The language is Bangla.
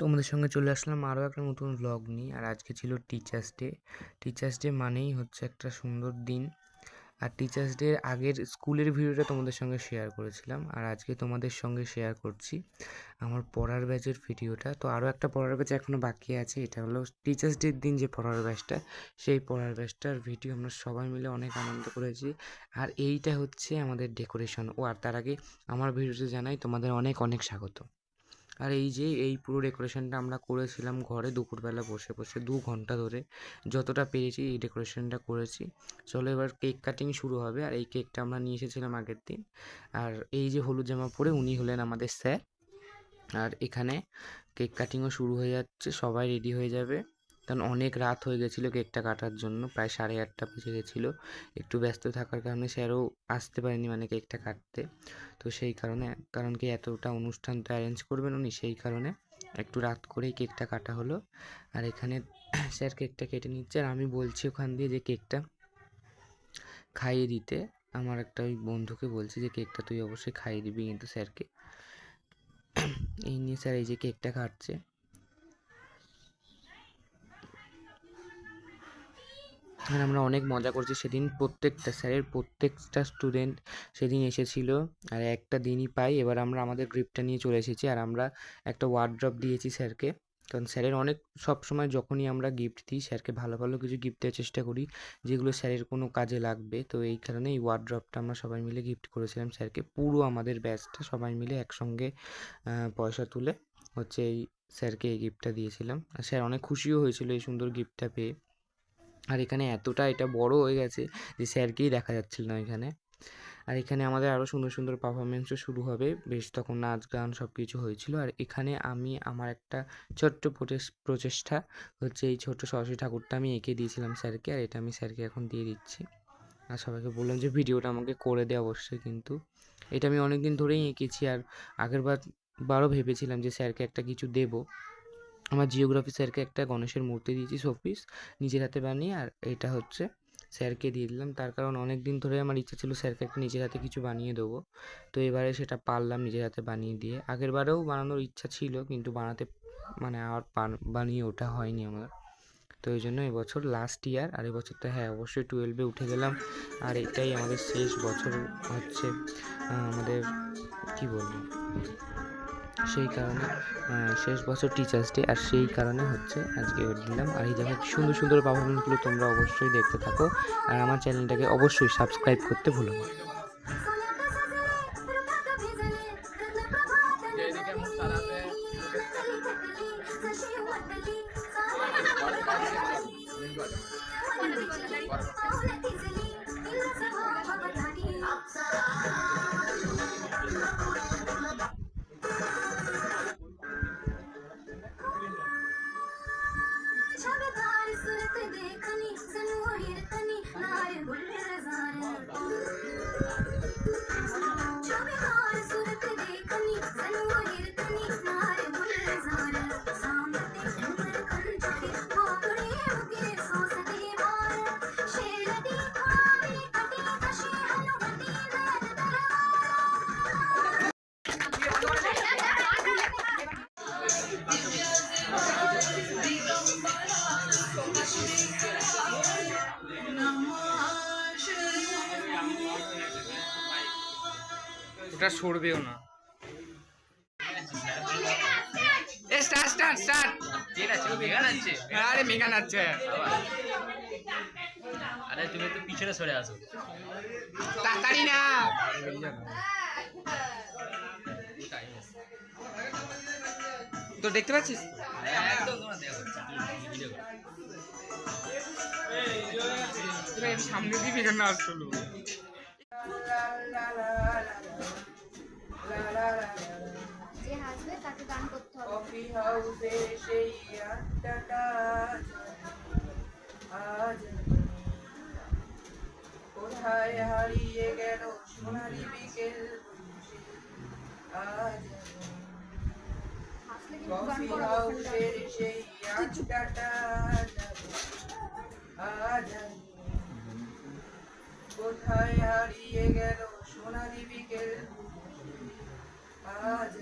তোমাদের সঙ্গে চলে আসলাম আরও একটা নতুন ব্লগ নিয়ে। আর আজকে ছিল টিচার্স ডে মানেই হচ্ছে একটা সুন্দর দিন। আর টিচার্স ডে আগের স্কুলের ভিডিওটা তোমাদের সঙ্গে শেয়ার করেছিলাম, আর আজকে তোমাদের সঙ্গে শেয়ার করছি আমার পড়ার ব্যাচের ভিডিওটা। তো আরও একটা পড়ার ব্যাচ এখনও বাকি আছে, এটা হলো টিচার্স ডের দিন যে পড়ার ব্যাচটা, সেই পড়ার ব্যাচটার ভিডিও আমরা সবাই মিলে অনেক আনন্দ করেছি। আর এইটা হচ্ছে আমাদের ডেকোরেশন। আর তার আগে আমার ভিডিওতে জানাই তোমাদের অনেক অনেক স্বাগত। আর এই যে এই পুরো ডেকোরেশনটা আমরা করেছিলাম ঘরে দুপুরবেলা বসে বসে 2 ঘন্টা ধরে, যতটা পেরেছি এই ডেকোরেশনটা করেছি। চলো এবার কেক কাটিং শুরু হবে। আর এই কেকটা আমরা নিয়ে এসেছিলাম আগের দিন। আর এই যে হলুদ জামা পরে উনি হলেন আমাদের স্যার। আর এখানে কেক কাটিংও শুরু হয়ে যাচ্ছে, সবাই রেডি হয়ে যাবে, কারণ অনেক রাত হয়ে গেছিলো কেকটা কাটার জন্য, প্রায় 8:30 বেজে গেছিলো। একটু ব্যস্ত থাকার কারণে স্যারও আসতে পারেনি মানে কেকটা কাটতে। তো সেই কারণে, কারণ কি এতটা অনুষ্ঠান তো অ্যারেঞ্জ করবেন উনি, সেই কারণে একটু রাত করেই কেকটা কাটা হলো। আর এখানে স্যার কেকটা কেটে নিচ্ছে, আর আমি বলছি ওখান দিয়ে যে কেকটা খাইয়ে দিতে। আমার একটা ওই বন্ধুকে বলছি যে কেকটা তুই অবশ্যই খাইয়ে দিবি কিন্তু স্যারকে। এই নিয়ে স্যার এই যে কেকটা কাটছে। আর আমরা অনেক মজা করছি সেদিন, প্রত্যেকটা স্যারের প্রত্যেকটা স্টুডেন্ট সেদিন এসেছিল। আর একটা দিনই পাই, এবার আমরা আমাদের গ্রিপটা নিয়ে চলে এসেছি। আর আমরা একটা ওয়ার্ড্রপ দিয়েছি স্যারকে, কারণ স্যারের অনেক সবসময় যখনই আমরা গিফট দিই স্যারকে ভালো ভালো কিছু গিফট দেওয়ার চেষ্টা করি যেগুলো স্যারের কোনো কাজে লাগবে। তো এই কারণে এই ওয়ার্ড্রপটা আমরা সবাই মিলে গিফট করেছিলাম স্যারকে। পুরো আমাদের ব্যাচটা সবাই মিলে একসঙ্গে পয়সা তুলে হচ্ছে এই স্যারকে এই গিফটটা দিয়েছিলাম। আর স্যার অনেক খুশিও হয়েছিল এই সুন্দর গিফটটা পেয়ে। আর এখানে এতটা এটা বড় হয়ে গেছে যে স্যারকেই দেখা যাচ্ছিল না এখানে। আর এখানে আমাদের আরও সুন্দর সুন্দর পারফরমেন্সও শুরু হবে, বেশ তখন নাচ গান সব কিছু হয়েছিল। আর এখানে আমি আমার একটা ছোট্ট প্রচেষ্টা হচ্ছে এই ছোট্ট সরস্বতী ঠাকুরটা আমি এঁকে দিয়েছিলাম স্যারকে, আর এটা আমি স্যারকে এখন দিয়ে দিচ্ছি। আর সবাইকে বললাম যে ভিডিওটা আমাকে করে দেয় অবশ্যই, কিন্তু এটা আমি অনেক দিন ধরেই এঁকেছি। আর আগের বারও ভেবেছিলাম যে স্যারকে একটা কিছু দেবো। আমার জিওগ্রাফি স্যারকে একটা গণেশের মূর্তি দিয়েছি শোপিস নিজের হাতে বানিয়ে, আর এটা হচ্ছে স্যারকে দিয়ে দিলাম। তার কারণ অনেক দিন ধরে আমার ইচ্ছা ছিল স্যারকে একটা নিজের হাতে কিছু বানিয়ে দেবো, তো এবারে সেটা পারলাম নিজের হাতে বানিয়ে দিয়ে। আগের বারেও বানানোর ইচ্ছা ছিল কিন্তু বানাতে মানে আর বানিয়ে ওঠা হয়নি আমার। তো এই জন্য এবছর লাস্ট ইয়ার, আর এবছর তো হ্যাঁ অবশ্যই 12-এ উঠে গেলাম। আর এটাই আমাদের শেষ বছর হচ্ছে আমাদের, কী বলবো, সেই কারণে শেষ বছর টিচার্স ডে, আর সেই কারণে হচ্ছে আজকে দিলাম। আর এই দেখো সুন্দর সুন্দর পারফরমেন্সগুলো তোমরা অবশ্যই দেখতে থাকো, আর আমার চ্যানেলটাকে অবশ্যই সাবস্ক্রাইব করতে ভুলো না। ওটা সরবেও না। আরে মেঘান আছে। আরে তুমি একটু পিছনে সরে আসো, তাড়াতাড়ি না। তো দেখতে পাচ্ছিস একদম তোমার দেখো ভিডিও সামনে দিয়ে মেঘান না আসলো। যে হাসবে তাকে গান করতে হবে। কফি হাউসে সেই আড্ডাটা আজ কোথায় হারিয়ে গেল সোনালি বিকেল, আজ হাসলে কিন্তু গান কফি করা হাউসের সেই আড্ডাটা আজ কোথায় হারিয়ে গেল সোনালি বিকেল, আজ